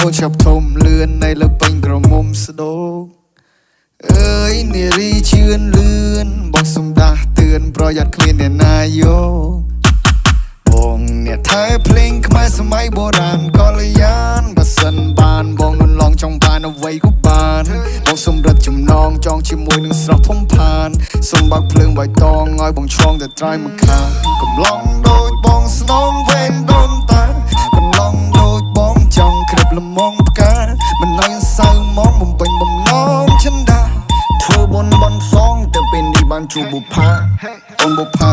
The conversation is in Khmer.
អូនចាប់ធំលឿនในលើពេញក្រមុំស្ដោអើយនារីជឿនលឿនបងសំដាស់ទឿនប្រយ័ត្នគ្មានអ្នកណាយោបងអ្នកថែភ្លេងខ្មែរសម័យបុរាណកល្យានបើសិនបានបងលន់ឡងចង់បានអ្វីក៏បានបងសម្រិតចំណងចងជាមួយនឹងស្រស់ធំផានសូមបើកភ្លើងបៃតងឲ្យបងឆ្លងទៅត្រើយម្ខាងកំឡុងដូចបងស្នងវែងដូនតាកំឡុងដូចបងចង់ក្រិបលំងផ្កាមិនឲ្យសៅមកបំពេញបំណងចិនដាធ្វើបុណ្យបន់សងទៅពេលនេះបានជួបបុប្ផាអូនបុប្ផា